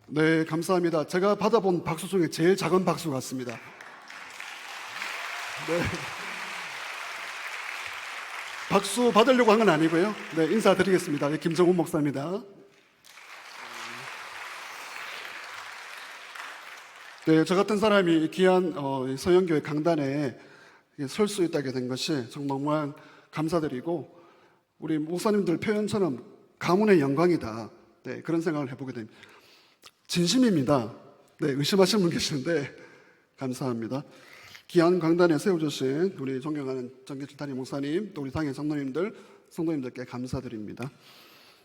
네, 감사합니다. 제가 받아본 박수 중에 제일 작은 박수 같습니다. 네. 박수 받으려고 한 건 아니고요. 네, 인사드리겠습니다. 김정훈 목사입니다. 네, 저 같은 사람이 귀한 서영교회 강단에 설 수 있다게 된 것이 정말 감사드리고, 우리 목사님들 표현처럼 가문의 영광이다. 네, 그런 생각을 해보게 됩니다. 진심입니다. 네, 의심하시는 분 계시는데 감사합니다. 귀한 강단에 세워주신 우리 존경하는 정계철 담임 목사님, 또 우리 당의 성도님들께 감사드립니다.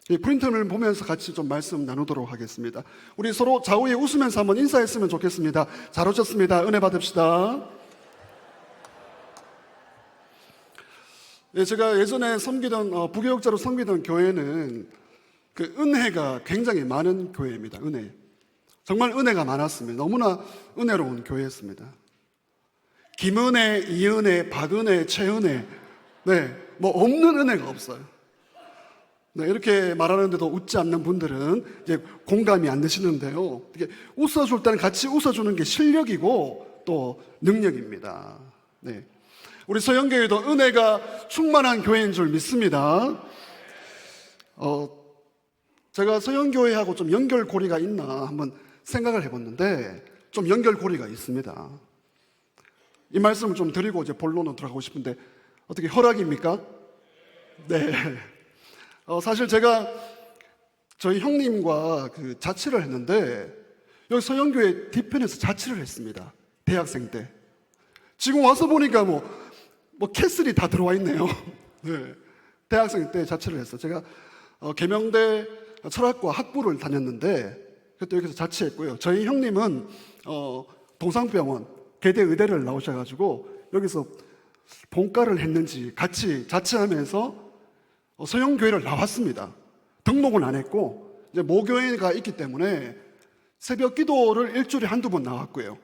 이 프린트를 보면서 같이 좀 말씀 나누도록 하겠습니다. 우리 서로 좌우에 웃으면서 한번 인사했으면 좋겠습니다. 잘 오셨습니다. 은혜 받읍시다. 네, 제가 예전에 섬기던 부교육자로 섬기던 교회는 그 은혜가 굉장히 많은 교회입니다. 은혜, 정말 은혜가 많았습니다. 너무나 은혜로운 교회였습니다. 김은혜, 이은혜, 박은혜, 최은혜, 네, 뭐 없는 은혜가 없어요. 네, 이렇게 말하는데도 웃지 않는 분들은 이제 공감이 안 되시는데요. 이게 웃어줄 때는 같이 웃어주는 게 실력이고 또 능력입니다. 네, 우리 서영교회도 은혜가 충만한 교회인 줄 믿습니다. 제가 서영교회하고 좀 연결고리가 있나 한번 생각을 해봤는데 좀 연결고리가 있습니다. 이 말씀을 좀 드리고 이제 본론으로 들어가고 싶은데 어떻게 허락입니까? 네. 사실 제가 저희 형님과 그 자취를 했는데 여기 서영교회 뒤편에서 자취를 했습니다. 대학생 때. 지금 와서 보니까 뭐 캐슬이 다 들어와 있네요. 네. 대학생 때 자취를 했어요. 제가 계명대 철학과 학부를 다녔는데 그때 여기서 자취했고요. 저희 형님은 동상병원 계대 의대를 나오셔가지고 여기서 본과를 했는지 같이 자취하면서 서영교회를 나왔습니다. 등록은 안 했고 이제 모교회가 있기 때문에 새벽 기도를 일주일에 한두 번 나왔고요.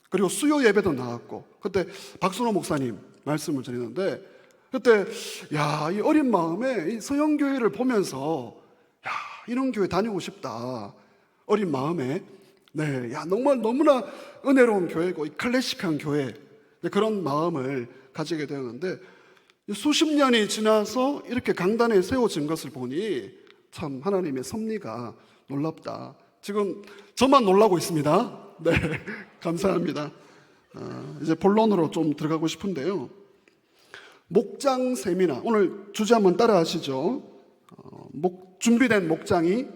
그리고 수요 예배도 나왔고, 그때 박순호 목사님 말씀을 드리는데 그때 이 어린 마음에 이 서영교회를 보면서 이런 교회 다니고 싶다. 어린 마음에 정말 너무나 은혜로운 교회고 클래식한 교회, 그런 마음을 가지게 되었는데 수십 년이 지나서 이렇게 강단에 세워진 것을 보니 참 하나님의 섭리가 놀랍다. 지금 저만 놀라고 있습니다. 네, 감사합니다. 이제 본론으로 좀 들어가고 싶은데요. 목장 세미나, 오늘 주제 한번 따라 하시죠. 준비된 목장이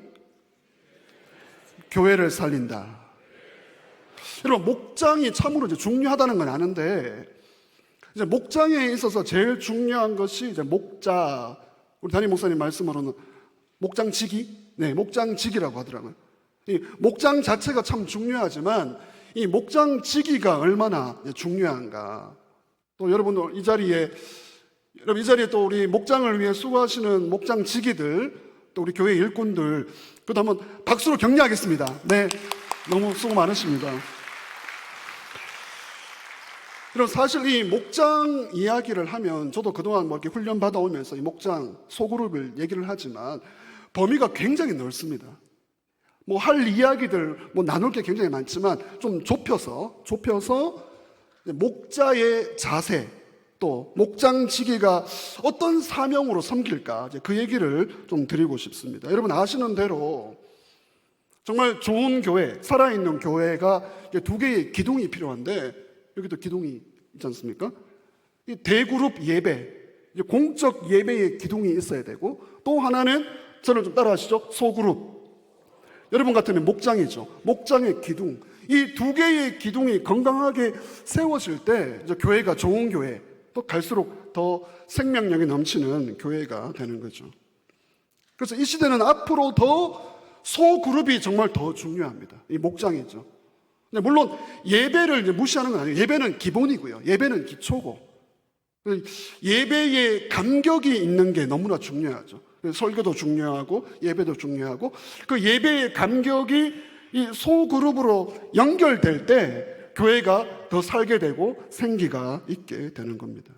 교회를 살린다. 여러분, 목장이 참으로 이제 중요하다는 건 아는데, 이제 목장에 있어서 제일 중요한 것이 이제 목자, 우리 담임 목사님 말씀으로는 목장지기, 목장지기라고 하더라고요. 이 목장 자체가 참 중요하지만 이 목장지기가 얼마나 중요한가. 또 여러분들 이 자리에 또 우리 목장을 위해 수고하시는 목장지기들, 또 우리 교회 일꾼들, 그것도 한번 박수로 격려하겠습니다. 네, 너무 수고 많으십니다. 그럼 사실 이 목장 이야기를 하면 저도 그동안 이렇게 훈련 받아오면서 이 목장 소그룹을 얘기를 하지만 범위가 굉장히 넓습니다. 할 이야기들 나눌 게 굉장히 많지만 좀 좁혀서 목자의 자세, 또 목장지기가 어떤 사명으로 섬길까, 그 얘기를 좀 드리고 싶습니다. 여러분 아시는 대로 정말 좋은 교회, 살아있는 교회가 두 개의 기둥이 필요한데, 여기도 기둥이 있지 않습니까? 이 대그룹 예배, 공적 예배의 기둥이 있어야 되고, 또 하나는 저를 좀 따라하시죠. 소그룹. 여러분 같으면 목장이죠. 목장의 기둥. 이 두 개의 기둥이 건강하게 세워질 때 이제 교회가 좋은 교회, 또 갈수록 더 생명력이 넘치는 교회가 되는 거죠. 그래서 이 시대는 앞으로 더 소그룹이 정말 더 중요합니다. 이 목장이죠. 물론 예배를 무시하는 건 아니에요. 예배는 기본이고요. 예배는 기초고. 예배에 감격이 있는 게 너무나 중요하죠. 설교도 중요하고 예배도 중요하고, 그 예배의 감격이 이 소그룹으로 연결될 때 교회가 더 살게 되고 생기가 있게 되는 겁니다.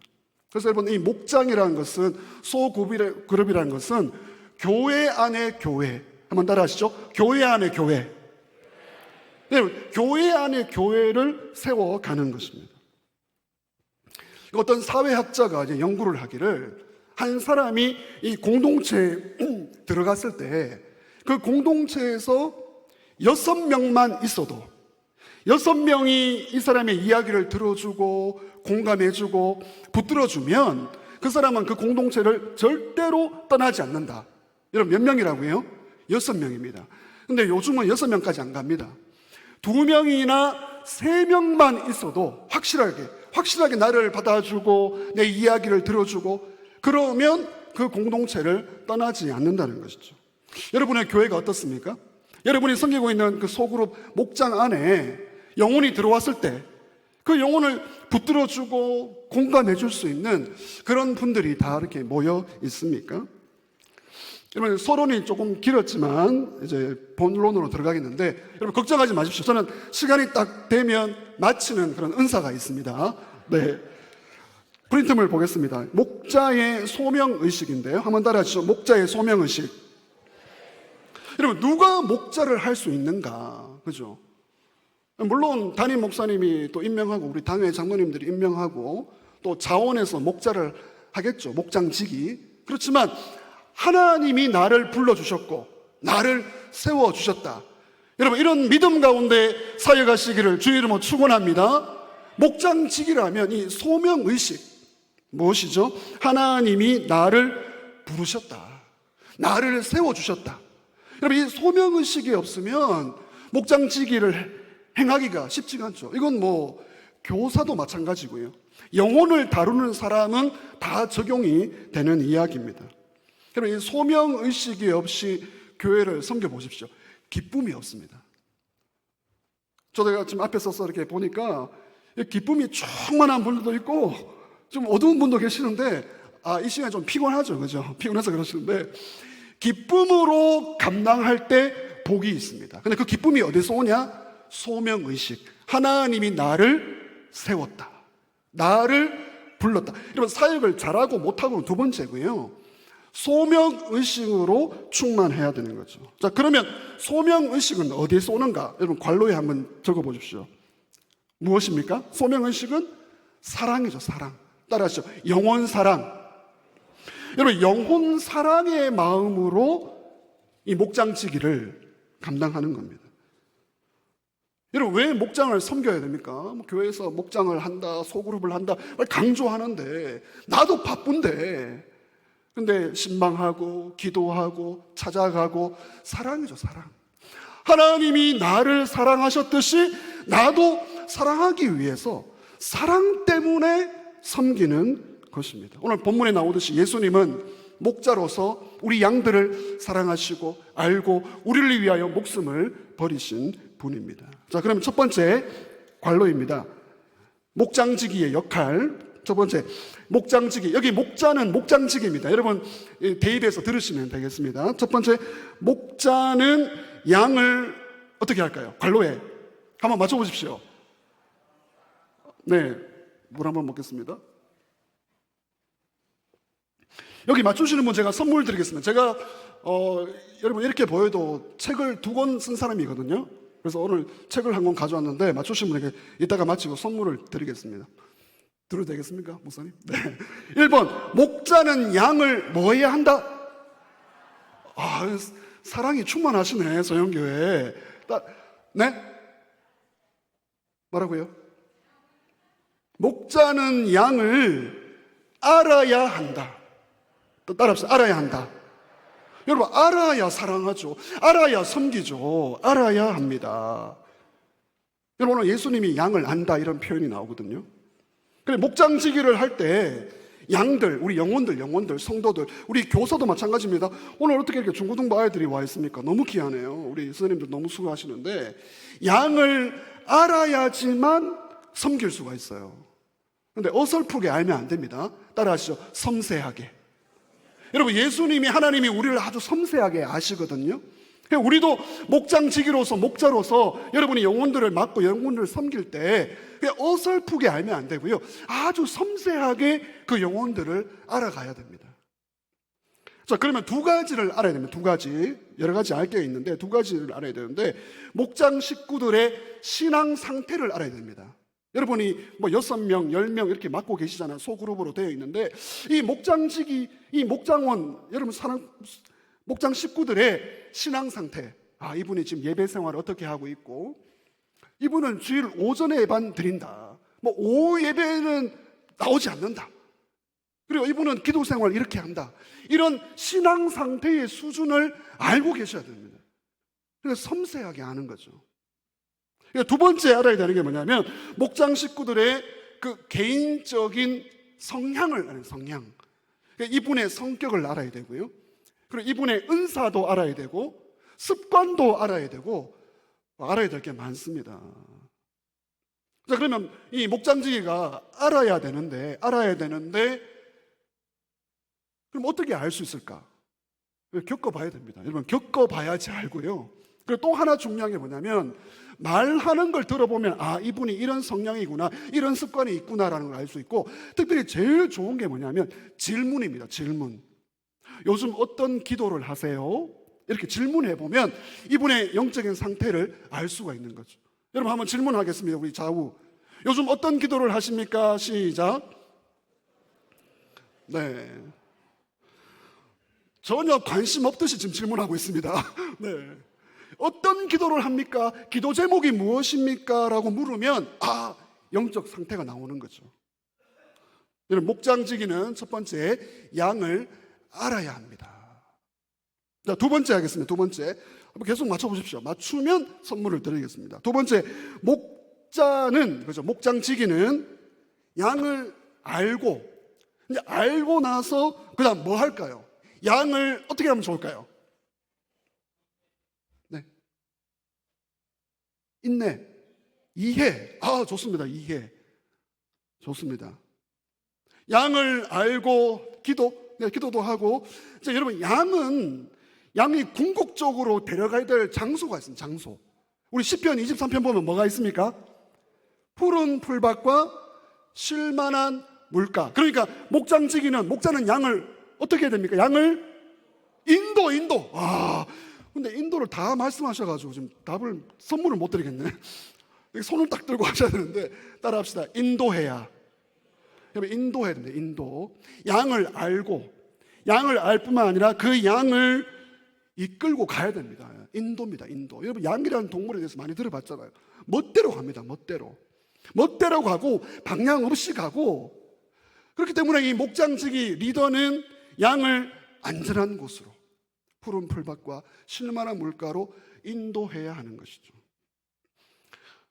그래서 여러분, 이 목장이라는 것은, 소그룹이라는 것은 교회 안의 교회, 한번 따라 하시죠. 교회 안의 교회. 교회 안에 교회를 세워가는 것입니다. 어떤 사회학자가 이제 연구를 하기를, 한 사람이 이 공동체에 들어갔을 때 그 공동체에서 6명만 있어도, 6명이 이 사람의 이야기를 들어주고 공감해주고 붙들어주면 그 사람은 그 공동체를 절대로 떠나지 않는다. 여러분 몇 명이라고요? 6명입니다. 근데 요즘은 6명까지 안 갑니다. 2명이나 3명만 있어도 확실하게 나를 받아주고 내 이야기를 들어주고 그러면 그 공동체를 떠나지 않는다는 것이죠. 여러분의 교회가 어떻습니까? 여러분이 섬기고 있는 그 소그룹 목장 안에 영혼이 들어왔을 때 그 영혼을 붙들어주고 공감해줄 수 있는 그런 분들이 다 이렇게 모여 있습니까? 여러분, 서론이 조금 길었지만 이제 본론으로 들어가겠는데, 여러분 걱정하지 마십시오. 저는 시간이 딱 되면 마치는 그런 은사가 있습니다. 네, 프린트물 보겠습니다. 목자의 소명의식인데요, 한번 따라하시죠. 목자의 소명의식. 여러분, 누가 목자를 할 수 있는가? 그죠? 물론 담임 목사님이 또 임명하고 우리 당회 장로님들이 임명하고 또 자원에서 목자를 하겠죠. 목장직이. 그렇지만 하나님이 나를 불러주셨고 나를 세워주셨다. 여러분, 이런 믿음 가운데 사역하시기를 주의 이름으로 축원합니다. 목장직이라면 이 소명의식, 무엇이죠? 하나님이 나를 부르셨다, 나를 세워주셨다. 여러분, 이 소명의식이 없으면 목장직을 행하기가 쉽지가 않죠. 이건 뭐 교사도 마찬가지고요, 영혼을 다루는 사람은 다 적용이 되는 이야기입니다. 여러분, 이 소명의식이 없이 교회를 섬겨보십시오. 기쁨이 없습니다. 저도 지금 앞에 서서 이렇게 보니까 기쁨이 충만한 분들도 있고 좀 어두운 분도 계시는데, 이 시간에 좀 피곤하죠, 그죠? 피곤해서 그러시는데, 기쁨으로 감당할 때 복이 있습니다. 근데 그 기쁨이 어디서 오냐? 소명의식. 하나님이 나를 세웠다, 나를 불렀다. 여러분, 사역을 잘하고 못하고는 두 번째고요, 소명의식으로 충만해야 되는 거죠. 자, 그러면 소명의식은 어디에서 오는가? 여러분, 관로에 한번 적어보십시오. 무엇입니까? 소명의식은 사랑이죠. 사랑. 따라하시죠. 영혼사랑. 여러분, 영혼사랑의 마음으로 이 목장지기를 감당하는 겁니다. 여러분, 왜 목장을 섬겨야 됩니까? 뭐 교회에서 목장을 한다, 소그룹을 한다 강조하는데, 나도 바쁜데. 근데 신방하고 기도하고 찾아가고, 사랑이죠, 사랑. 하나님이 나를 사랑하셨듯이 나도 사랑하기 위해서 사랑 때문에 섬기는 것입니다. 오늘 본문에 나오듯이 예수님은 목자로서 우리 양들을 사랑하시고 알고 우리를 위하여 목숨을 버리신 분입니다. 자, 그럼 첫 번째 관로입니다. 목장지기의 역할. 첫 번째, 목장지기. 여기 목자는 목장지기입니다. 여러분, 대입해서 들으시면 되겠습니다. 첫 번째, 목자는 양을 어떻게 할까요? 관로에 한번 맞춰보십시오. 네, 물 한번 먹겠습니다. 여기 맞추시는 분 제가 선물 드리겠습니다. 제가 여러분, 이렇게 보여도 책을 2권 쓴 사람이거든요. 그래서 오늘 책을 한 권 가져왔는데, 맞추신 분에게 이따가 마치고 선물을 드리겠습니다. 들어도 되겠습니까, 목사님? 네. 1번, 목자는 양을 뭐 해야 한다? 사랑이 충만하시네, 소영교회. 네? 뭐라고요? 목자는 양을 알아야 한다. 또 따라합시다. 알아야 한다. 여러분, 알아야 사랑하죠. 알아야 섬기죠. 알아야 합니다. 여러분, 오늘 예수님이 양을 안다 이런 표현이 나오거든요. 그래, 목장지기를 할 때 양들, 우리 영혼들, 성도들, 우리 교사도 마찬가지입니다. 오늘 어떻게 이렇게 중고등부 아이들이 와 있습니까? 너무 귀하네요. 우리 선생님들 너무 수고하시는데, 양을 알아야지만 섬길 수가 있어요. 근데 어설프게 알면 안 됩니다. 따라하시죠. 섬세하게. 여러분, 예수님이, 하나님이 우리를 아주 섬세하게 아시거든요. 우리도 목장지기로서, 목자로서 여러분이 영혼들을 맡고 영혼들을 섬길 때 어설프게 알면 안 되고요, 아주 섬세하게 그 영혼들을 알아가야 됩니다. 자, 그러면 두 가지를 알아야 됩니다. 두 가지. 여러 가지 알 게 있는데 두 가지를 알아야 되는데, 목장 식구들의 신앙 상태를 알아야 됩니다. 여러분이 뭐 6명, 10명 이렇게 맡고 계시잖아요. 소그룹으로 되어 있는데, 이 목장직이, 이 목장원, 여러분 목장 식구들의 신앙 상태. 이분이 지금 예배 생활을 어떻게 하고 있고, 이분은 주일 오전에 예반 드린다. 뭐 오후 예배는 나오지 않는다. 그리고 이분은 기도 생활 이렇게 한다. 이런 신앙 상태의 수준을 알고 계셔야 됩니다. 그래서 섬세하게 아는 거죠. 두 번째 알아야 되는 게 뭐냐면, 목장 식구들의 그 개인적인 성향을 아는 성향. 이분의 성격을 알아야 되고요. 그리고 이분의 은사도 알아야 되고, 습관도 알아야 되고, 알아야 될 게 많습니다. 자, 그러면 이 목장지기가 알아야 되는데, 그럼 어떻게 알 수 있을까? 겪어봐야 됩니다. 여러분, 겪어봐야지 알고요. 그리고 또 하나 중요한 게 뭐냐면, 말하는 걸 들어보면 이분이 이런 성향이구나, 이런 습관이 있구나라는 걸 알 수 있고, 특별히 제일 좋은 게 뭐냐면 질문입니다. 질문. 요즘 어떤 기도를 하세요? 이렇게 질문해 보면 이분의 영적인 상태를 알 수가 있는 거죠. 여러분, 한번 질문하겠습니다. 우리 좌우. 요즘 어떤 기도를 하십니까? 시작. 네. 전혀 관심 없듯이 지금 질문하고 있습니다. 네. 어떤 기도를 합니까? 기도 제목이 무엇입니까? 라고 물으면 영적 상태가 나오는 거죠. 여러분, 목장지기는 첫 번째, 양을 알아야 합니다. 자, 두 번째 하겠습니다. 두 번째. 계속 맞춰보십시오. 맞추면 선물을 드리겠습니다. 두 번째, 목장지기는 양을 알고, 이제 알고 나서 그 다음 뭐 할까요? 양을 어떻게 하면 좋을까요? 네. 인내, 이해. 좋습니다. 이해. 좋습니다. 양을 알고 기도도 하고. 자, 여러분, 양이 궁극적으로 데려가야 될 장소가 있습니다. 장소. 우리 시편 23편 보면 뭐가 있습니까? 푸른 풀밭과 쉴만한 물가. 그러니까 목자는 양을 어떻게 해야 됩니까? 양을 인도. 근데 인도를 다 말씀하셔가지고 지금 선물을 못 드리겠네. 손을 딱 들고 하셔야 되는데 따라합시다. 인도해야. 인도해야 됩니다. 인도. 양을 알 뿐만 아니라 그 양을 이끌고 가야 됩니다. 인도입니다. 인도. 여러분, 양이라는 동물에 대해서 많이 들어봤잖아요. 멋대로 갑니다. 멋대로 가고 방향 없이 가고. 그렇기 때문에 이 목장지기 리더는 양을 안전한 곳으로, 푸른 풀밭과 쉴만한 물가로 인도해야 하는 것이죠.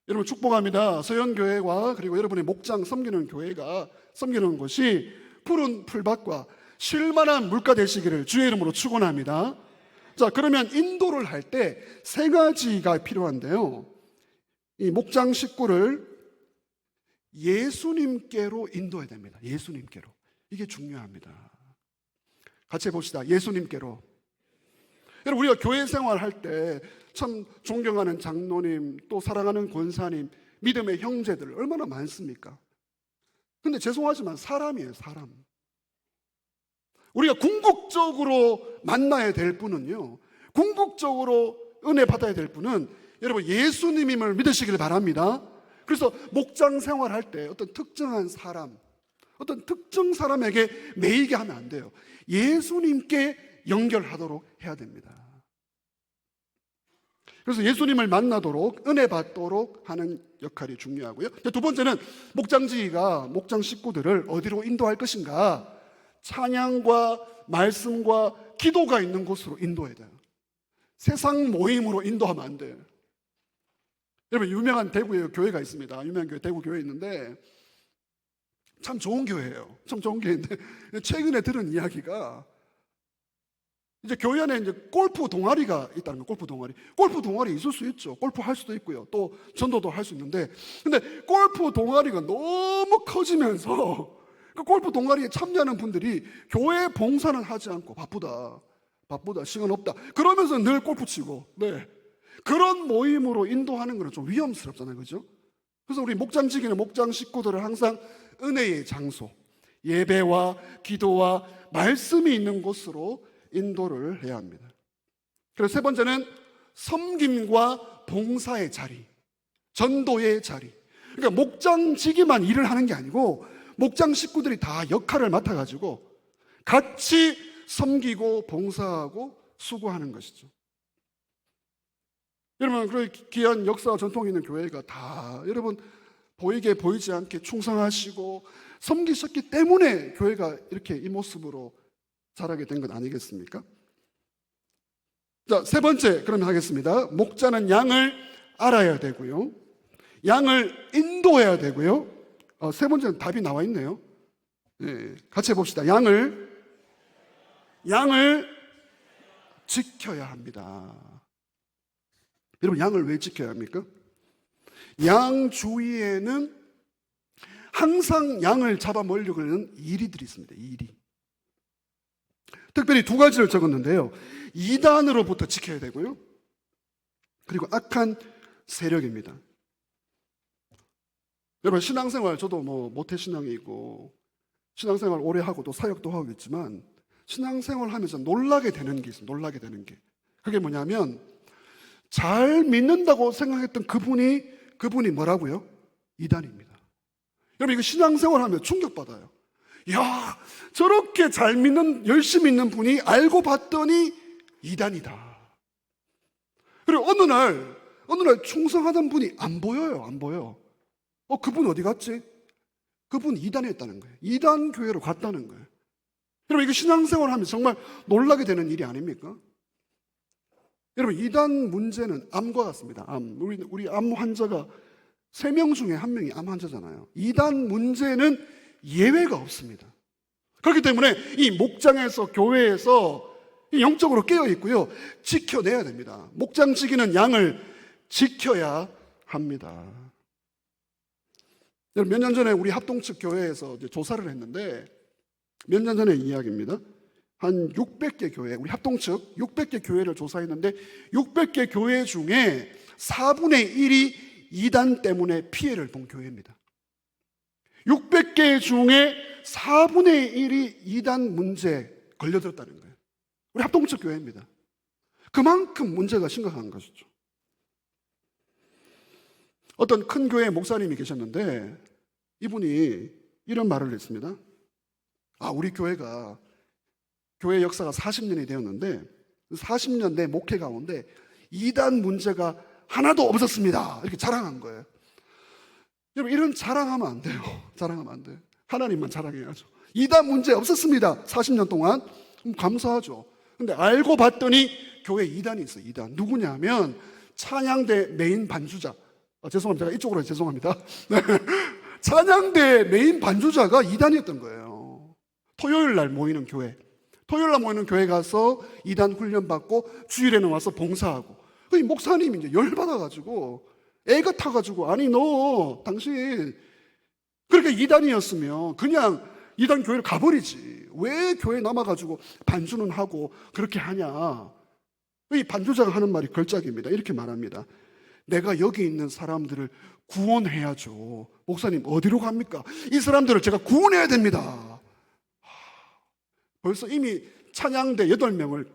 여러분, 축복합니다. 서영교회와 그리고 여러분의 목장 섬기는 교회가 섬기는 곳이 푸른 풀밭과 쉴만한 물가 되시기를 주의 이름으로 축원합니다. 자, 그러면 인도를 할 때 세 가지가 필요한데요. 이 목장 식구를 예수님께로 인도해야 됩니다. 예수님께로. 이게 중요합니다. 같이 해봅시다. 예수님께로. 여러분, 우리가 교회 생활할 때 참 존경하는 장로님, 또 사랑하는 권사님, 믿음의 형제들 얼마나 많습니까? 근데 죄송하지만 사람이에요. 사람. 우리가 궁극적으로 만나야 될 분은요, 궁극적으로 은혜 받아야 될 분은 여러분 예수님임을 믿으시길 바랍니다. 그래서 목장 생활할 때 어떤 특정한 사람, 어떤 특정 사람에게 매이게 하면 안 돼요. 예수님께 연결하도록 해야 됩니다. 그래서 예수님을 만나도록, 은혜 받도록 하는 역할이 중요하고요. 두 번째는 목장지기가 목장 식구들을 어디로 인도할 것인가? 찬양과 말씀과 기도가 있는 곳으로 인도해야 돼요. 세상 모임으로 인도하면 안 돼요. 여러분, 유명한 대구에 교회가 있습니다. 유명한 교회, 대구 교회 있는데 참 좋은 교회예요. 참 좋은 교회인데 최근에 들은 이야기가, 이제 교회 안에 이제 골프 동아리가 있다는 거예요. 골프 동아리 있을 수 있죠. 골프 할 수도 있고요. 또 전도도 할 수 있는데, 근데 골프 동아리가 너무 커지면서 그 골프 동아리에 참여하는 분들이 교회 봉사는 하지 않고 바쁘다, 시간 없다 그러면서 늘 골프 치고, 그런 모임으로 인도하는 건 좀 위험스럽잖아요. 그죠? 그래서 우리 목장지기는 목장 식구들을 항상 은혜의 장소, 예배와 기도와 말씀이 있는 곳으로 인도를 해야 합니다. 그리고 세 번째는 섬김과 봉사의 자리, 전도의 자리. 그러니까 목장직이만 일을 하는 게 아니고 목장 식구들이 다 역할을 맡아가지고 같이 섬기고 봉사하고 수고하는 것이죠. 여러분, 그 귀한 역사와 전통이 있는 교회가 다 여러분 보이게 보이지 않게 충성하시고 섬기셨기 때문에 교회가 이렇게 이 모습으로 자라게 된 것 아니겠습니까? 자, 세 번째 그러면 하겠습니다. 목자는 양을 알아야 되고요, 양을 인도해야 되고요, 세 번째는 답이 나와 있네요. 네, 같이 해봅시다. 양을 지켜야 합니다. 여러분, 양을 왜 지켜야 합니까? 양 주위에는 항상 양을 잡아먹으려고 하는 이리들이 있습니다. 이리. 특별히 두 가지를 적었는데요. 이단으로부터 지켜야 되고요, 그리고 악한 세력입니다. 여러분, 신앙생활, 저도 뭐 모태신앙이고 신앙생활 오래 하고 또 사역도 하고 있지만 신앙생활 하면서 놀라게 되는 게 있습니다. 놀라게 되는 게. 그게 뭐냐면 잘 믿는다고 생각했던 그분이 뭐라고요? 이단입니다. 여러분, 이거 신앙생활 하면 충격받아요. 야, 저렇게 잘 믿는, 열심히 믿는 분이 알고 봤더니 이단이다. 그리고 어느 날 충성하던 분이 안 보여요. 안 보여. 그분 어디 갔지? 그분 이단이었다는 거예요. 이단 교회로 갔다는 거예요. 여러분, 이거 신앙생활 하면 정말 놀라게 되는 일이 아닙니까? 여러분, 이단 문제는 암과 같습니다. 암. 우리 암 환자가 3명 중에 1명이 암 환자잖아요. 이단 문제는 예외가 없습니다. 그렇기 때문에 이 목장에서, 교회에서 영적으로 깨어 있고요, 지켜내야 됩니다. 목장 지키는 양을 지켜야 합니다. 몇 년 전에 우리 합동측 교회에서 조사를 했는데, 몇 년 전의 이야기입니다. 한 600개 교회, 우리 합동측 600개 교회를 조사했는데 600개 교회 중에 4분의 1이 이단 때문에 피해를 본 교회입니다. 600개 중에 4분의 1이 이단 문제에 걸려들었다는 거예요. 우리 합동측 교회입니다. 그만큼 문제가 심각한 것이죠. 어떤 큰 교회 목사님이 계셨는데 이분이 이런 말을 했습니다. 우리 교회가 교회 역사가 40년이 되었는데 40년 내 목회 가운데 이단 문제가 하나도 없었습니다. 이렇게 자랑한 거예요. 여러분, 이런 자랑하면 안 돼요. 자랑하면 안 돼요. 하나님만 자랑해야죠. 이단 문제 없었습니다. 40년 동안. 감사하죠. 근데 알고 봤더니 교회에 이단이 있어요. 이단. 누구냐면 찬양대 메인 반주자. 죄송합니다. 제가 이쪽으로 죄송합니다. 찬양대 메인 반주자가 이단이었던 거예요. 토요일 날 모이는 교회. 토요일 날 모이는 교회 가서 이단 훈련 받고 주일에는 와서 봉사하고. 이 목사님이 이제 열받아가지고 애가 타가지고, 아니 너 당신 그렇게 이단이었으면 그냥 이단 교회를 가버리지, 왜 교회 남아가지고 반주는 하고 그렇게 하냐. 이 반주자가 하는 말이 걸작입니다. 이렇게 말합니다. 내가 여기 있는 사람들을 구원해야죠. 목사님 어디로 갑니까? 이 사람들을 제가 구원해야 됩니다. 벌써 이미 찬양대 8명을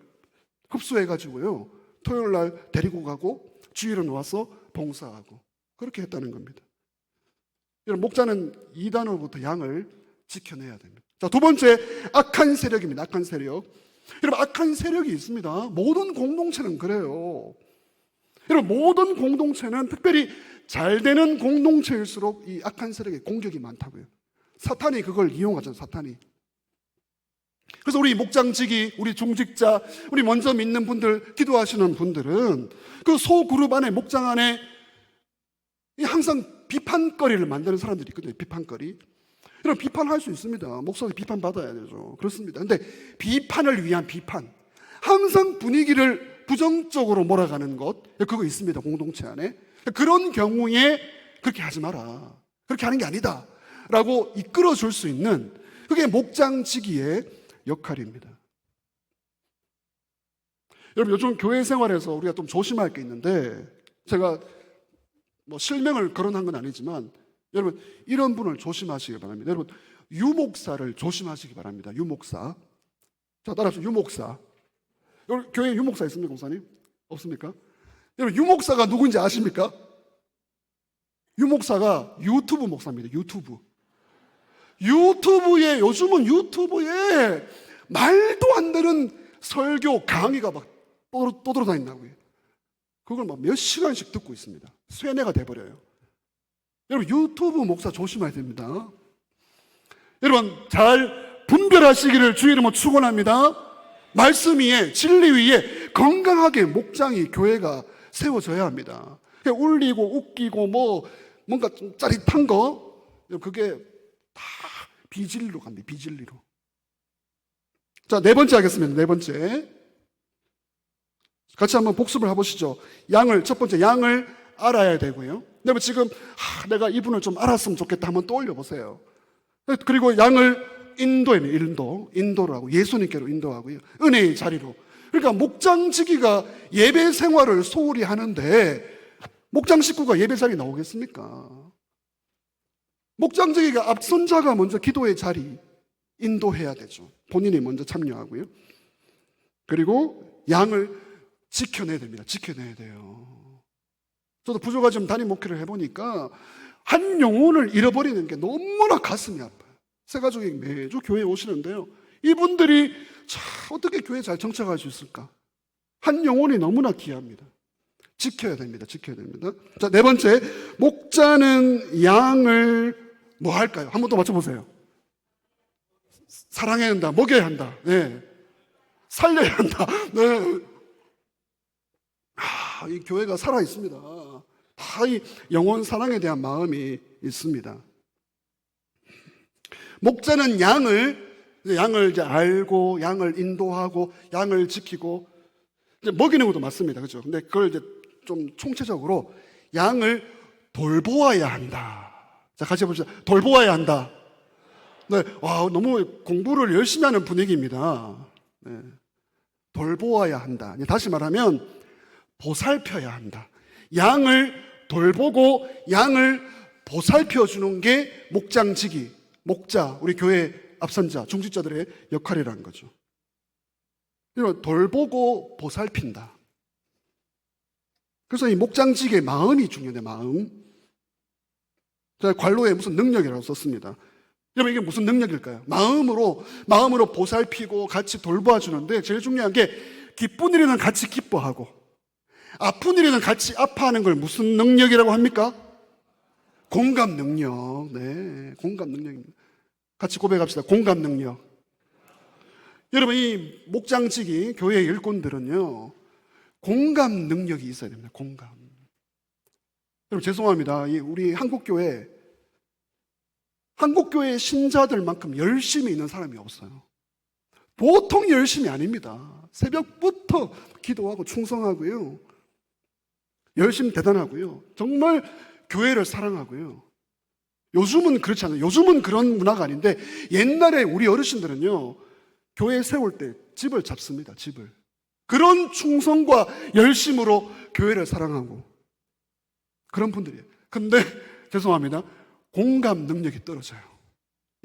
흡수해가지고요, 토요일 날 데리고 가고 주일은 와서 봉사하고 그렇게 했다는 겁니다. 여러분, 목자는 이단으로부터 양을 지켜내야 됩니다. 자, 두 번째, 악한 세력입니다. 악한 세력. 여러분, 악한 세력이 있습니다. 모든 공동체는 그래요. 여러분, 모든 공동체는 특별히 잘 되는 공동체일수록 이 악한 세력의 공격이 많다고요. 사탄이 그걸 이용하잖아요. 사탄이. 그래서 우리 목장직이, 우리 중직자, 우리 먼저 믿는 분들, 기도하시는 분들은 그 소그룹 안에, 목장 안에 항상 비판거리를 만드는 사람들이 있거든요. 비판거리. 여러분, 비판할 수 있습니다. 목사님 비판받아야 되죠. 그렇습니다. 근데 비판을 위한 비판, 항상 분위기를 부정적으로 몰아가는 것, 그거 있습니다. 공동체 안에. 그런 경우에 그렇게 하지 마라, 그렇게 하는 게 아니다 라고 이끌어줄 수 있는, 그게 목장지기의 역할입니다. 여러분, 요즘 교회 생활에서 우리가 좀 조심할 게 있는데, 제가 뭐 실명을 거론한 건 아니지만 여러분, 이런 분을 조심하시기 바랍니다. 여러분, 유목사를 조심하시기 바랍니다. 유목사. 자, 따라서 유목사. 여기 교회에 유목사 있습니까, 목사님? 없습니까? 여러분, 유목사가 누군지 아십니까? 유목사가 유튜브 목사입니다. 유튜브에, 요즘은 유튜브에 말도 안 되는 설교 강의가 막 떠돌아다닌다고요. 그걸 막 몇 시간씩 듣고 있습니다. 쇠뇌가 돼버려요. 여러분, 유튜브 목사 조심해야 됩니다. 여러분, 잘 분별하시기를 주의 이름으로 축원합니다. 말씀 위에, 진리 위에 건강하게 목장이, 교회가 세워져야 합니다. 울리고 웃기고 뭔가 좀 짜릿한 거, 그게 다 비진리로 갑니다. 비진리로. 자, 네 번째 하겠습니다. 네 번째. 같이 한번 복습을 해보시죠. 첫 번째, 양을 알아야 되고요. 여러분, 지금 내가 이분을 좀 알았으면 좋겠다 한번 떠올려 보세요. 그리고 양을 인도를 하고 예수님께로 인도하고요. 은혜의 자리로. 그러니까 목장지기가 예배 생활을 소홀히 하는데 목장 식구가 예배 자리에 나오겠습니까? 목장지기가 앞선자가 먼저 기도의 자리 인도해야 되죠. 본인이 먼저 참여하고요. 그리고 양을 지켜내야 됩니다. 지켜내야 돼요. 저도 부조가 좀 담임 목회를 해보니까 한 영혼을 잃어버리는 게 너무나 가슴이 아파요. 새 가족이 매주 교회에 오시는데요. 이분들이 어떻게 교회에 잘 정착할 수 있을까? 한 영혼이 너무나 귀합니다. 지켜야 됩니다. 지켜야 됩니다. 자, 네 번째, 목자는 양을 뭐 할까요? 한 번 더 맞춰보세요. 사랑해야 한다. 먹여야 한다. 네. 살려야 한다. 네. 이 교회가 살아 있습니다. 다 이 영혼 사랑에 대한 마음이 있습니다. 목자는 양을 이제 알고, 양을 인도하고, 양을 지키고, 이제 먹이는 것도 맞습니다. 그죠? 근데 그걸 이제 좀 총체적으로 양을 돌보아야 한다. 자, 같이 해봅시다. 돌보아야 한다. 네. 와, 너무 공부를 열심히 하는 분위기입니다. 네. 돌보아야 한다. 다시 말하면, 보살펴야 한다. 양을 돌보고, 양을 보살펴 주는 게 목장지기, 목자, 우리 교회 앞선자, 중직자들의 역할이라는 거죠. 돌보고 보살핀다. 그래서 이 목장직의 마음이 중요해, 마음. 제가 관로에 무슨 능력이라고 썼습니다. 여러분, 이게 무슨 능력일까요? 마음으로 보살피고 같이 돌봐주는데 제일 중요한 게 기쁜 일에는 같이 기뻐하고 아픈 일에는 같이 아파하는 걸 무슨 능력이라고 합니까? 공감 능력. 네, 공감 능력입니다. 같이 고백합시다. 공감 능력. 여러분, 이 목장직이 교회의 일꾼들은요, 공감 능력이 있어야 됩니다. 공감. 여러분, 죄송합니다. 우리 한국교회 신자들만큼 열심히 있는 사람이 없어요. 보통 열심이 아닙니다. 새벽부터 기도하고 충성하고요. 열심 대단하고요. 정말 교회를 사랑하고요. 요즘은 그렇지 않아요. 요즘은 그런 문화가 아닌데 옛날에 우리 어르신들은요, 교회 세울 때 집을 잡습니다. 집을. 그런 충성과 열심으로 교회를 사랑하고 그런 분들이에요. 근데 죄송합니다. 공감 능력이 떨어져요.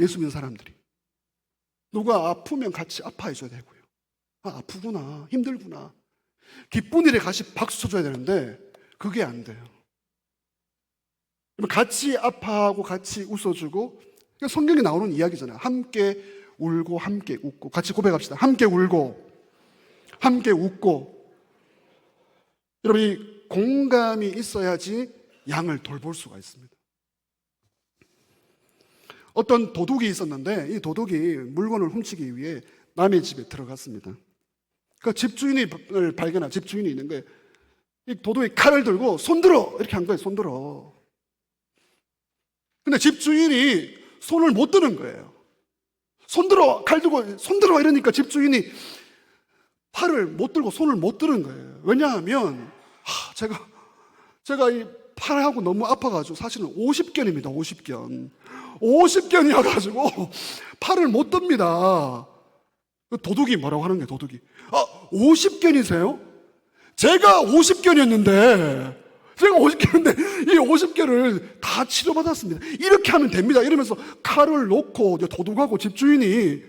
예수 믿는 사람들이. 누가 아프면 같이 아파해 줘야 되고요. 아프구나, 힘들구나. 기쁜 일에 같이 박수 쳐줘야 되는데 그게 안 돼요. 같이 아파하고 같이 웃어주고, 성경에 나오는 이야기잖아요. 함께 울고 함께 웃고. 같이 고백합시다. 함께 울고 함께 웃고. 여러분, 이 공감이 있어야지 양을 돌볼 수가 있습니다. 어떤 도둑이 있었는데 이 도둑이 물건을 훔치기 위해 남의 집에 들어갔습니다. 그 집주인을 발견한 집주인이 있는 거예요. 이 도둑이 칼을 들고 손들어 이렇게 한 거예요. 손들어. 근데 집주인이 손을 못 드는 거예요. 손들어, 칼 들고 손들어 이러니까 집주인이 팔을 못 들고 손을 못 드는 거예요. 왜냐하면 제가 이 팔하고 너무 아파가지고 사실은 50견입니다. 50견이어가지고 팔을 못 듭니다. 도둑이 뭐라고 하는 거예요. 도둑이 50견이세요? 제가 50견이었는데 이 50개를 다 치료받았습니다. 이렇게 하면 됩니다. 이러면서 칼을 놓고 도둑하고 집주인이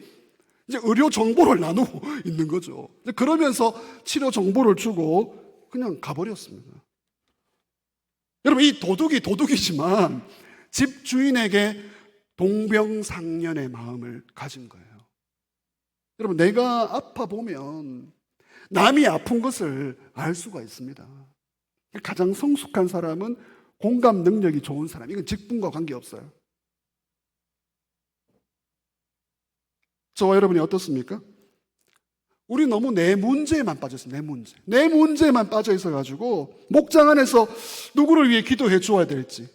이제 의료 정보를 나누고 있는 거죠. 그러면서 치료 정보를 주고 그냥 가버렸습니다. 여러분, 이 도둑이 도둑이지만 집 주인에게 동병상련의 마음을 가진 거예요. 여러분, 내가 아파 보면 남이 아픈 것을 알 수가 있습니다. 가장 성숙한 사람은 공감 능력이 좋은 사람. 이건 직분과 관계없어요. 저와 여러분이 어떻습니까? 우리 너무 내 문제에만 빠졌어요. 내 문제에만 빠져 있어가지고 목장 안에서 누구를 위해 기도해 주어야 될지,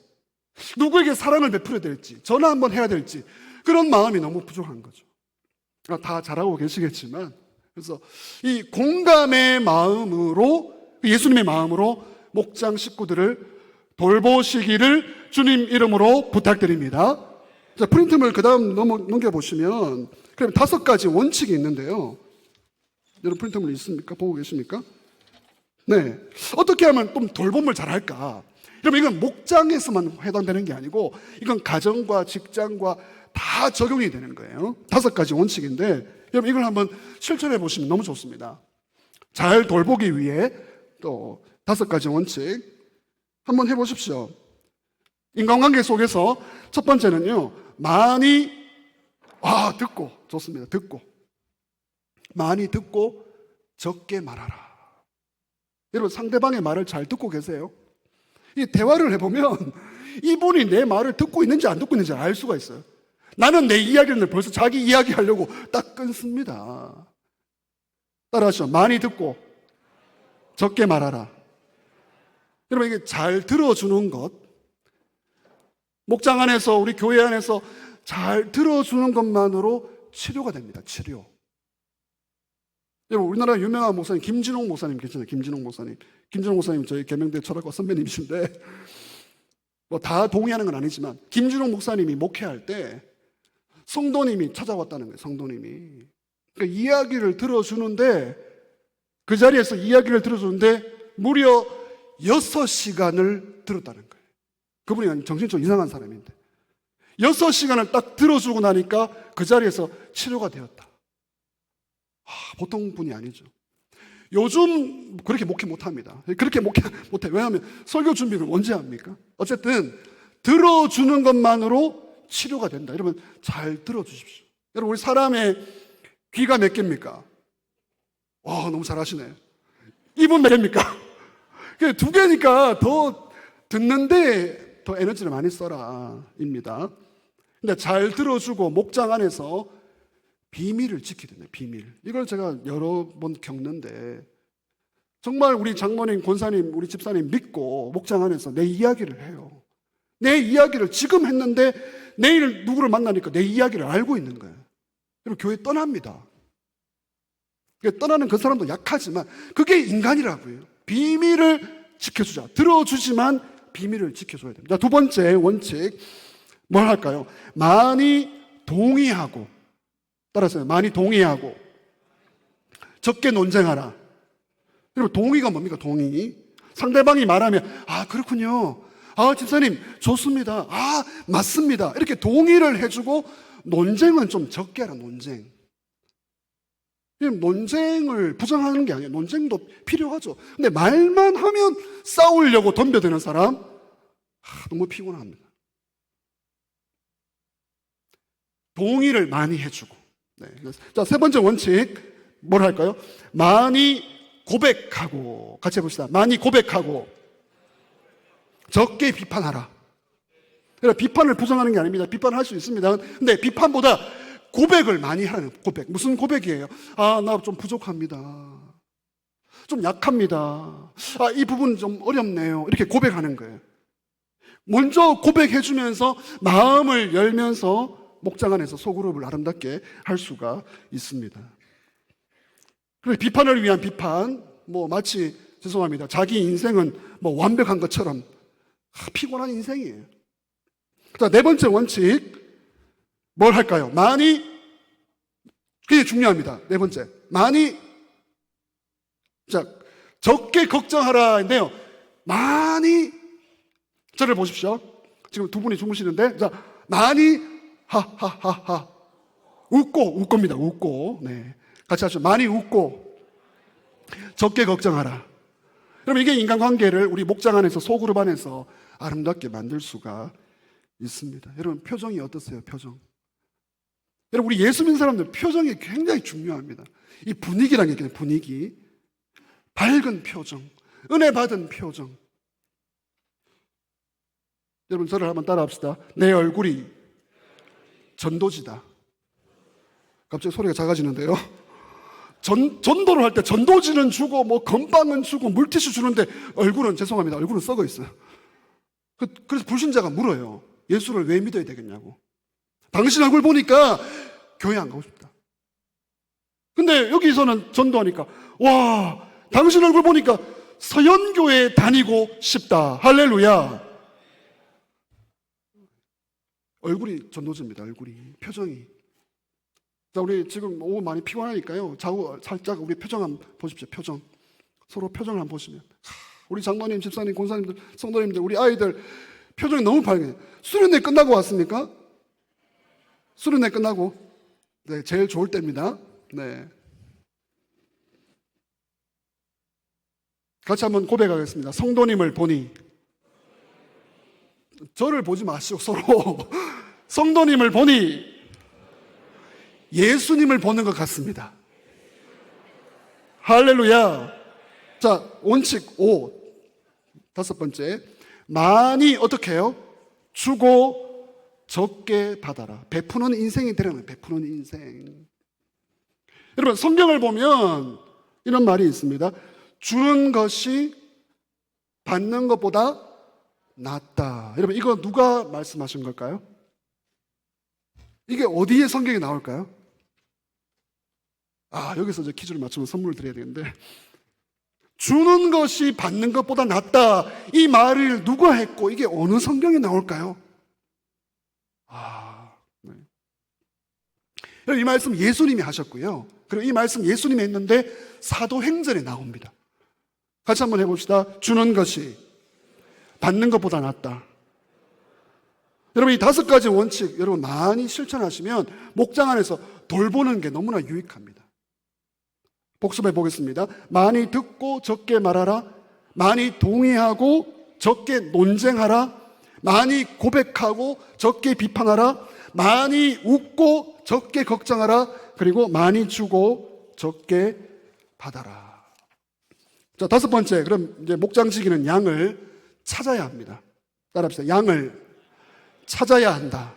누구에게 사랑을 베풀어야 될지, 전화 한번 해야 될지, 그런 마음이 너무 부족한 거죠. 다 잘하고 계시겠지만, 그래서 이 공감의 마음으로, 예수님의 마음으로 목장 식구들을 돌보시기를 주님 이름으로 부탁드립니다. 자, 프린트물 그 다음 넘겨보시면, 그럼 5가지 원칙이 있는데요. 여러분, 프린트물 있습니까? 보고 계십니까? 네. 어떻게 하면 좀 돌봄을 잘할까? 여러분, 이건 목장에서만 해당되는 게 아니고, 이건 가정과 직장과 다 적용이 되는 거예요. 5가지 원칙인데, 여러분, 이걸 한번 실천해 보시면 너무 좋습니다. 잘 돌보기 위해 또 5가지 원칙 한번 해보십시오. 인간관계 속에서 첫 번째는요, 많이 듣고, 좋습니다. 듣고. 많이 듣고 적게 말하라. 여러분, 상대방의 말을 잘 듣고 계세요? 이 대화를 해보면 이분이 내 말을 듣고 있는지 안 듣고 있는지 알 수가 있어요. 나는 내 이야기를 벌써 자기 이야기 하려고 딱 끊습니다. 따라하시죠. 많이 듣고 적게 말하라. 여러분, 이게 잘 들어주는 것, 목장 안에서, 우리 교회 안에서 잘 들어주는 것만으로 치료가 됩니다. 치료. 여러분, 우리나라 유명한 목사님 김진홍 목사님 계시잖아요. 김진홍 목사님 저희 계명대 철학과 선배님이신데, 뭐 다 동의하는 건 아니지만 김진홍 목사님이 목회할 때 성도님이 찾아왔다는 거예요. 성도님이. 그러니까 이야기를 들어주는데, 그 자리에서 이야기를 들어주는데 무려 6시간을 들었다는 거예요. 그분이 정신적으로 이상한 사람인데 6시간을 딱 들어주고 나니까 그 자리에서 치료가 되었다. 보통 분이 아니죠. 요즘 그렇게 목회 못합니다. 그렇게 목회 못해. 왜냐하면 설교 준비를 언제 합니까? 어쨌든 들어주는 것만으로 치료가 된다. 여러분, 잘 들어주십시오. 여러분, 우리 사람의 귀가 몇 개입니까? 너무 잘하시네요. 입은 몇 개입니까? 2개니까 더 듣는데 더 에너지를 많이 써라 입니다. 근데 잘 들어주고 목장 안에서 비밀을 지키야 된다. 비밀. 이걸 제가 여러 번 겪는데, 정말 우리 장모님, 권사님, 우리 집사님 믿고 목장 안에서 내 이야기를 해요. 내 이야기를 지금 했는데 내일 누구를 만나니까 내 이야기를 알고 있는 거예요. 그럼 교회 떠납니다. 떠나는 그 사람도 약하지만 그게 인간이라고요. 비밀을 지켜주자. 들어주지만 비밀을 지켜줘야 됩니다. 2번째 원칙, 뭘 할까요? 많이 동의하고, 따라서요. 많이 동의하고 적게 논쟁하라. 여러분, 동의가 뭡니까? 동의. 상대방이 말하면 그렇군요. 집사님 좋습니다. 맞습니다. 이렇게 동의를 해주고, 논쟁은 좀 적게 하라. 논쟁을 부정하는 게 아니에요. 논쟁도 필요하죠. 근데 말만 하면 싸우려고 덤벼드는 사람, 너무 피곤합니다. 동의를 많이 해주고. 네. 자, 3번째 원칙, 뭘 할까요? 많이 고백하고. 같이 해봅시다. 많이 고백하고 적게 비판하라. 그러니까 비판을 부정하는 게 아닙니다. 비판할 수 있습니다. 근데 비판보다 고백을 많이 하라는 고백. 무슨 고백이에요? 나 좀 부족합니다. 좀 약합니다. 이 부분 좀 어렵네요. 이렇게 고백하는 거예요. 먼저 고백해주면서 마음을 열면서 목장 안에서 소그룹을 아름답게 할 수가 있습니다. 그리고 비판을 위한 비판, 마치 죄송합니다. 자기 인생은 완벽한 것처럼 피곤한 인생이에요. 자, 4번째 원칙, 뭘 할까요? 많이, 그게 중요합니다. 4번째. 많이, 적게 걱정하라인데요. 많이, 저를 보십시오. 지금 2분이 주무시는데, 많이, 하하하하. 웃고입니다. 웃고. 네. 같이 하죠. 많이 웃고 적게 걱정하라. 여러분, 이게 인간관계를 우리 목장 안에서 소그룹 안에서 아름답게 만들 수가 있습니다. 여러분, 표정이 어떠세요? 표정. 여러분, 우리 예수 믿는 사람들 표정이 굉장히 중요합니다. 이 분위기라는 게 분위기. 밝은 표정, 은혜 받은 표정. 여러분, 저를 한번 따라합시다. 내 얼굴이 전도지다. 갑자기 소리가 작아지는데요. 전도를 할 때 전도지는 주고 뭐 건빵은 주고 물티슈 주는데 얼굴은, 죄송합니다, 얼굴은 썩어 있어요. 그래서 불신자가 물어요. 예수를 왜 믿어야 되겠냐고. 당신 얼굴 보니까 교회 안 가고 싶다. 근데 여기서는 전도하니까, 와, 당신 얼굴 보니까 서연교회 다니고 싶다. 할렐루야. 얼굴이 전도지입니다. 얼굴이, 표정이. 자, 우리 지금 오후 많이 피곤하니까요, 좌우 살짝 우리 표정 한번 보십시오. 표정. 서로 표정을 한번 보시면, 우리 장모님, 집사님, 권사님들, 성도님들, 우리 아이들 표정이 너무 밝아요. 수련회 끝나고 왔습니까? 수련회 끝나고, 네, 제일 좋을 때입니다. 네. 같이 한번 고백하겠습니다. 성도님을 보니, 저를 보지 마시고 서로 성도님을 보니 예수님을 보는 것 같습니다. 할렐루야. 자, 원칙 5, 다섯 번째, 많이 어떻게 해요? 주고 적게 받아라. 베푸는 인생이 되려면, 베푸는 인생. 여러분, 성경을 보면 이런 말이 있습니다. 주는 것이 받는 것보다 낫다. 여러분, 이거 누가 말씀하신 걸까요? 이게 어디에 성경에 나올까요? 여기서 이제 퀴즈를 맞추면 선물을 드려야 되는데, 주는 것이 받는 것보다 낫다, 이 말을 누가 했고 이게 어느 성경에 나올까요? 네. 이 말씀 예수님이 하셨고요. 그리고 이 말씀 예수님이 했는데 사도행전에 나옵니다. 같이 한번 해봅시다. 주는 것이 받는 것보다 낫다. 여러분, 이 다섯 가지 원칙 여러분 많이 실천하시면 목장 안에서 돌보는 게 너무나 유익합니다. 복습해 보겠습니다. 많이 듣고 적게 말하라. 많이 동의하고 적게 논쟁하라. 많이 고백하고 적게 비판하라. 많이 웃고 적게 걱정하라. 그리고 많이 주고 적게 받아라. 자, 다섯 번째, 그럼 이제 목장 지키는 양을 찾아야 합니다. 따라합시다. 양을 찾아야 한다.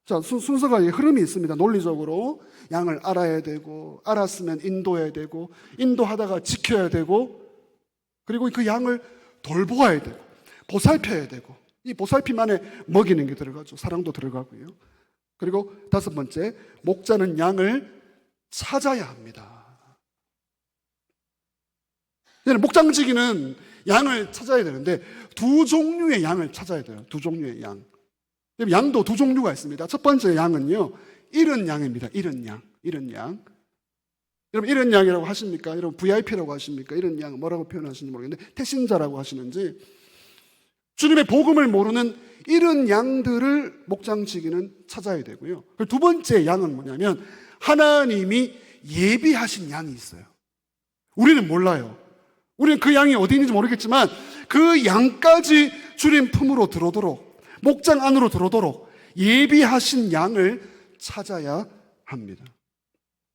자, 순서가 흐름이 있습니다. 논리적으로 양을 알아야 되고, 알았으면 인도해야 되고, 인도하다가 지켜야 되고, 그리고 그 양을 돌보아야 되고, 보살펴야 되고, 이 보살핌 안에 먹이는 게 들어가죠. 사랑도 들어가고요. 그리고 다섯 번째, 목자는 양을 찾아야 합니다. 목장지기는 양을 찾아야 되는데 두 종류의 양을 찾아야 돼요. 두 종류의 양. 양도 두 종류가 있습니다. 첫 번째 양은요, 잃은 양입니다. 잃은 양. 잃은 양. 여러분, 잃은 양이라고 하십니까? 여러분, VIP라고 하십니까? 잃은 양 뭐라고 표현하시는지 모르겠는데 태신자라고 하시는지, 주님의 복음을 모르는 잃은 양들을 목장지기는 찾아야 되고요. 두 번째 양은 뭐냐면 하나님이 예비하신 양이 있어요. 우리는 몰라요. 우리는 그 양이 어디 있는지 모르겠지만 그 양까지 주님 품으로 들어오도록, 목장 안으로 들어오도록 예비하신 양을 찾아야 합니다.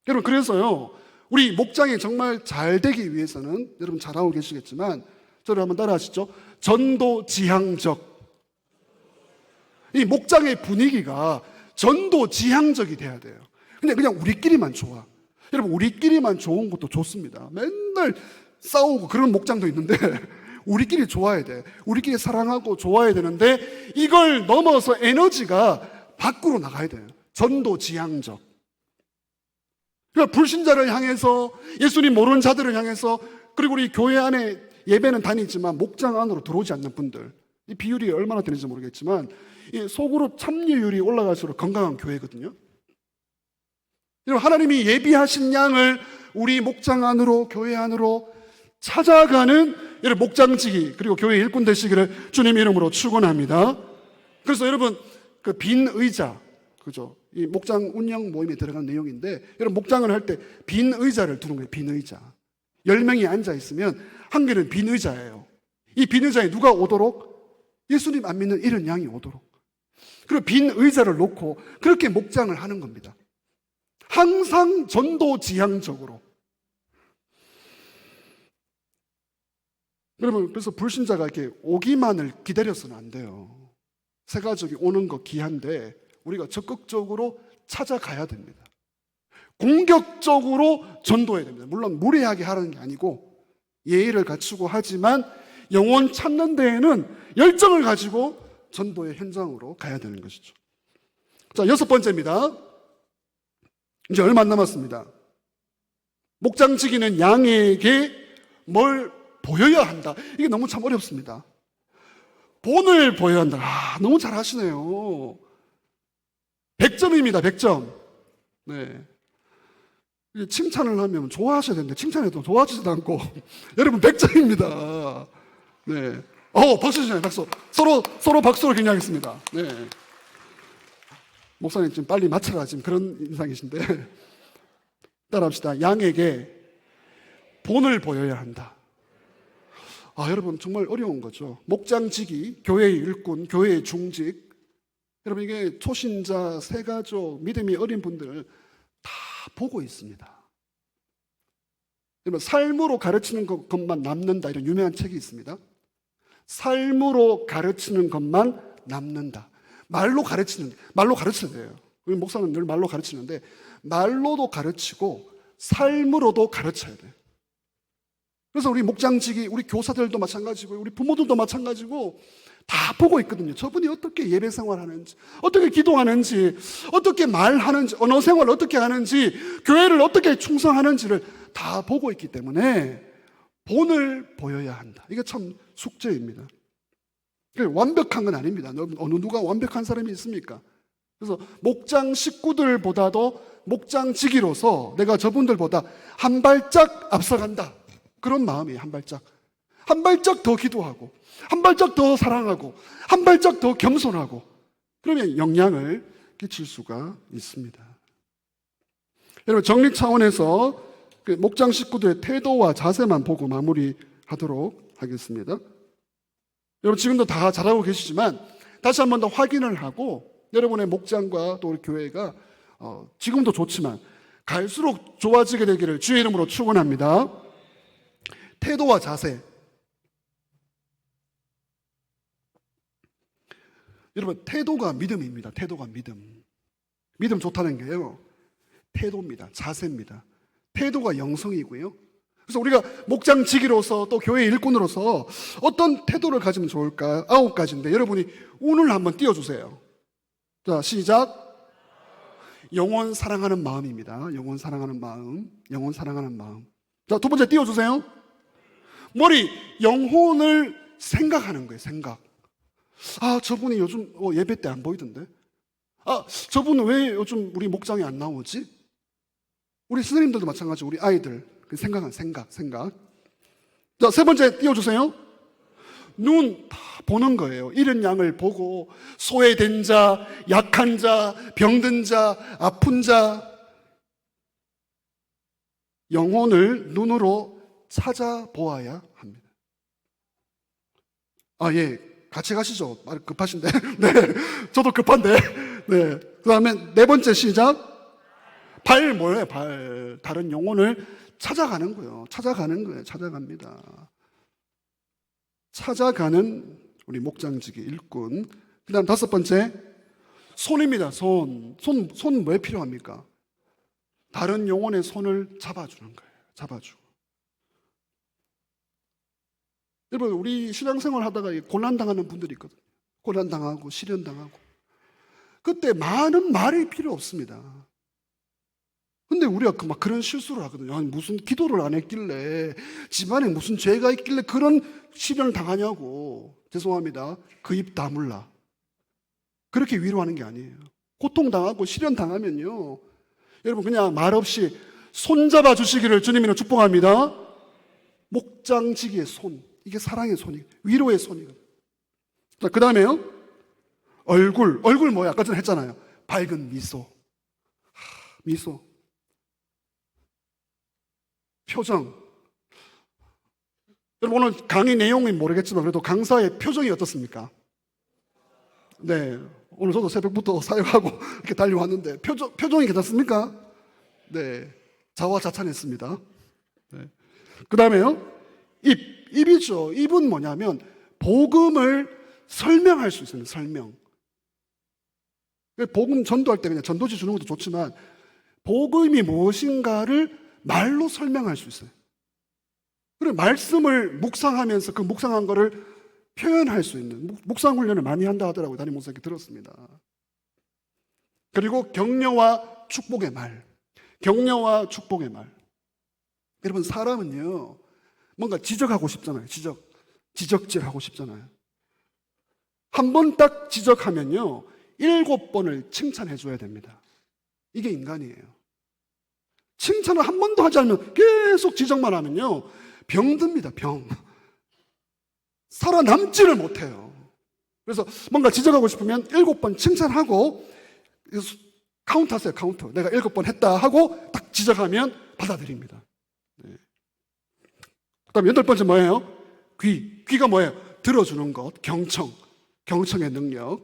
여러분, 그래서요, 우리 목장이 정말 잘 되기 위해서는, 여러분 잘 알고 계시겠지만 저를 한번 따라 하시죠. 전도지향적. 이 목장의 분위기가 전도지향적이 돼야 돼요. 근데 그냥 우리끼리만 좋아. 여러분, 우리끼리만 좋은 것도 좋습니다. 맨날 싸우고 그런 목장도 있는데 우리끼리 좋아야 돼. 우리끼리 사랑하고 좋아야 되는데 이걸 넘어서 에너지가 밖으로 나가야 돼요. 전도지향적. 그러니까 불신자를 향해서, 예수님 모르는 자들을 향해서, 그리고 우리 교회 안에 예배는 다니지만 목장 안으로 들어오지 않는 분들, 이 비율이 얼마나 되는지 모르겠지만 이 소그룹 참여율이 올라갈수록 건강한 교회거든요. 하나님이 예비하신 양을 우리 목장 안으로, 교회 안으로 찾아가는 여러분 목장지기, 그리고 교회 일꾼 되시기를 주님 이름으로 축원합니다. 그래서 여러분, 그 빈 의자, 그죠? 이 목장 운영 모임에 들어간 내용인데, 여러분 목장을 할 때 빈 의자를 두는 거예요. 빈 의자. 10명이 앉아 있으면 한 개는 빈 의자예요. 이 빈 의자에 누가 오도록? 예수님 안 믿는 이런 양이 오도록. 그리고 빈 의자를 놓고 그렇게 목장을 하는 겁니다. 항상 전도지향적으로. 여러분, 그래서 불신자가 이렇게 오기만을 기다려서는 안 돼요. 새 가족이 오는 거 귀한데 우리가 적극적으로 찾아가야 됩니다. 공격적으로 전도해야 됩니다. 물론 무례하게 하는 게 아니고 예의를 갖추고 하지만 영혼 찾는 데에는 열정을 가지고 전도의 현장으로 가야 되는 것이죠. 자, 6번째입니다. 이제 얼마 안 남았습니다. 목장지기는 양에게 뭘 보여야 한다. 이게 너무 참 어렵습니다. 본을 보여야 한다. 너무 잘 하시네요. 100점입니다. 100점. 네. 칭찬을 하면 좋아하셔야 되는데 칭찬해도 좋아하지도 않고 여러분 100점입니다. 네. 박수 주시나요? 박수. 서로 박수로 격려하겠습니다. 네. 목사님 지금 빨리 맞춰라 지금 그런 인상이신데 따라합시다. 양에게 본을 보여야 한다. 여러분 정말 어려운 거죠. 목장지기, 교회의 일꾼, 교회의 중직. 여러분 이게 초신자, 새가족, 믿음이 어린 분들 다 보고 있습니다. 여러분 삶으로 가르치는 것만 남는다 이런 유명한 책이 있습니다. 삶으로 가르치는 것만 남는다. 말로 가르쳐야 돼요. 우리 목사는 늘 말로 가르치는데 말로도 가르치고 삶으로도 가르쳐야 돼요. 그래서 우리 목장직이 우리 교사들도 마찬가지고 우리 부모들도 마찬가지고 다 보고 있거든요. 저분이 어떻게 예배 생활하는지, 어떻게 기도하는지, 어떻게 말하는지, 언어 생활을 어떻게 하는지, 교회를 어떻게 충성하는지를 다 보고 있기 때문에 본을 보여야 한다. 이게 참 숙제입니다. 완벽한 건 아닙니다. 어느 누가 완벽한 사람이 있습니까? 그래서 목장 식구들보다도 목장지기로서 내가 저분들보다 한 발짝 앞서간다. 그런 마음이에요. 한 발짝 더 기도하고 한 발짝 더 사랑하고 한 발짝 더 겸손하고 그러면 영향을 끼칠 수가 있습니다. 여러분 정리 차원에서 목장 식구들의 태도와 자세만 보고 마무리하도록 하겠습니다. 여러분 지금도 다 잘하고 계시지만 다시 한 번 더 확인을 하고 여러분의 목장과 또 우리 교회가 지금도 좋지만 갈수록 좋아지게 되기를 주의 이름으로 축원합니다. 태도와 자세. 여러분 태도가 믿음입니다. 태도가 믿음. 믿음 좋다는 게요. 태도입니다. 자세입니다. 태도가 영성이고요. 그래서 우리가 목장지기로서 또 교회 일꾼으로서 어떤 태도를 가지면 좋을까? 9가지인데 여러분이 운을 한번 띄워주세요. 자, 시작. 영혼 사랑하는 마음입니다. 영혼 사랑하는 마음. 영혼 사랑하는 마음. 자, 2번째 띄워주세요. 머리, 영혼을 생각하는 거예요. 생각. 저분이 요즘 예배 때 안 보이던데. 저분은 왜 요즘 우리 목장에 안 나오지? 우리 스님들도 마찬가지고 우리 아이들 생각. 자, 3번째 띄워주세요. 눈 다 보는 거예요. 이런 양을 보고 소외된 자, 약한 자, 병든 자, 아픈 자 영혼을 눈으로 찾아보아야 합니다. 예, 같이 가시죠. 급하신데. 네, 저도 급한데. 네, 그 다음에 4번째 시작. 발 뭐예요? 발. 다른 영혼을 찾아가는 거예요. 찾아갑니다. 찾아가는 우리 목장지기 일꾼. 그 다음 5번째 손입니다. 손 왜 필요합니까? 다른 영혼의 손을 잡아주는 거예요. 잡아주고. 여러분 우리 신앙생활 하다가 고난당하는 분들이 있거든요. 고난당하고 시련당하고 그때 많은 말이 필요 없습니다. 근데 우리가 막 그런 실수를 하거든요. 무슨 기도를 안 했길래 집안에 무슨 죄가 있길래 그런 시련을 당하냐고. 죄송합니다. 그 입 다물라. 그렇게 위로하는 게 아니에요. 고통당하고 시련당하면요 여러분 그냥 말없이 손잡아 주시기를 주님으로 축복합니다. 목장지기의 손, 이게 사랑의 손이, 위로의 손이거든요. 자, 그 다음에요 얼굴 뭐야? 아까 전에 했잖아요. 밝은 미소. 미소, 표정. 여러분 오늘 강의 내용은 모르겠지만 그래도 강사의 표정이 어떻습니까? 네, 오늘 저도 새벽부터 사역하고 이렇게 달려왔는데 표정이 괜찮습니까? 네, 자화자찬했습니다. 네. 그 다음에요, 입이죠. 입은 뭐냐면 복음을 설명할 수 있어요. 설명. 복음 전도할 때 그냥 전도지 주는 것도 좋지만 복음이 무엇인가를 말로 설명할 수 있어요. 그리고 말씀을 묵상하면서 그 묵상한 거를 표현할 수 있는 묵상 훈련을 많이 한다 하더라고요. 담임 목사님께 들었습니다. 그리고 격려와 축복의 말. 격려와 축복의 말. 여러분 사람은요 뭔가 지적하고 싶잖아요. 지적질하고 싶잖아요. 한 번 딱 지적하면요 7번을 칭찬해 줘야 됩니다. 이게 인간이에요. 칭찬을 한 번도 하지 않으면 계속 지적만 하면요 병듭니다. 병. 살아남지를 못해요. 그래서 뭔가 지적하고 싶으면 7번 칭찬하고 카운트 하세요. 카운트. 내가 7번 했다 하고 딱 지적하면 받아들입니다. 네. 그 다음에 8번째 뭐예요? 귀가 뭐예요? 들어주는 것. 경청의 능력.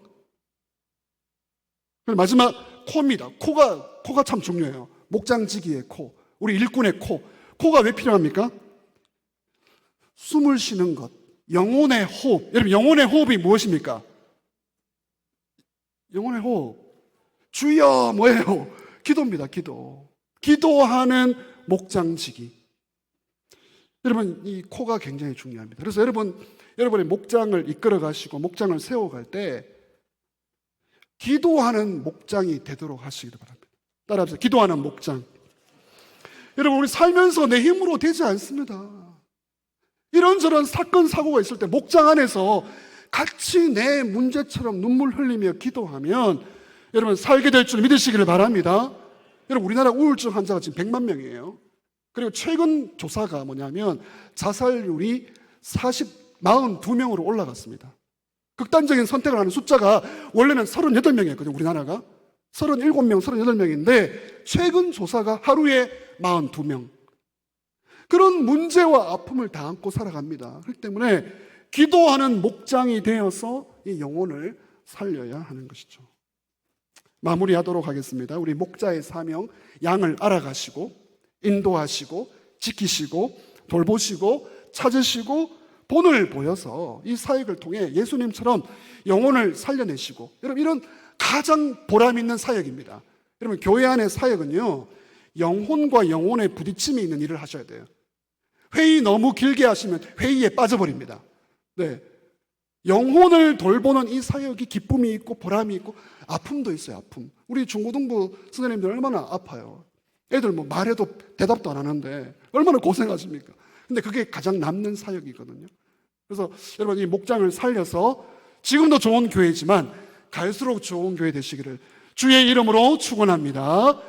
그리고 마지막 코입니다. 코가 참 중요해요. 목장지기의 코, 우리 일꾼의 코. 코가 왜 필요합니까? 숨을 쉬는 것, 영혼의 호흡. 여러분 영혼의 호흡이 무엇입니까? 영혼의 호흡. 주여 뭐예요? 기도입니다. 기도하는 목장지기. 여러분 이 코가 굉장히 중요합니다. 그래서 여러분의 목장을 이끌어 가시고 목장을 세워갈 때 기도하는 목장이 되도록 하시기를 바랍니다. 따라합시다. 기도하는 목장. 여러분 우리 살면서 내 힘으로 되지 않습니다. 이런저런 사건 사고가 있을 때 목장 안에서 같이 내 문제처럼 눈물 흘리며 기도하면 여러분 살게 될 줄 믿으시기를 바랍니다. 여러분 우리나라 우울증 환자가 지금 100만 명이에요. 그리고 최근 조사가 뭐냐면 자살률이 42명으로 올라갔습니다. 극단적인 선택을 하는 숫자가 원래는 38명이었거든요. 우리나라가 37명, 38명인데 최근 조사가 하루에 42명. 그런 문제와 아픔을 다 안고 살아갑니다. 그렇기 때문에 기도하는 목장이 되어서 이 영혼을 살려야 하는 것이죠. 마무리하도록 하겠습니다. 우리 목자의 사명, 양을 알아가시고 인도하시고 지키시고 돌보시고 찾으시고 본을 보여서 이 사역을 통해 예수님처럼 영혼을 살려내시고, 여러분 이런 가장 보람 있는 사역입니다. 여러분 교회 안의 사역은요 영혼과 영혼의 부딪힘이 있는 일을 하셔야 돼요. 회의 너무 길게 하시면 회의에 빠져버립니다. 네. 영혼을 돌보는 이 사역이 기쁨이 있고 보람이 있고 아픔도 있어요. 아픔. 우리 중고등부 선생님들 얼마나 아파요. 애들 뭐 말해도 대답도 안 하는데 얼마나 고생하십니까? 근데 그게 가장 남는 사역이거든요. 그래서 여러분 이 목장을 살려서 지금도 좋은 교회지만 갈수록 좋은 교회 되시기를 주의 이름으로 축원합니다.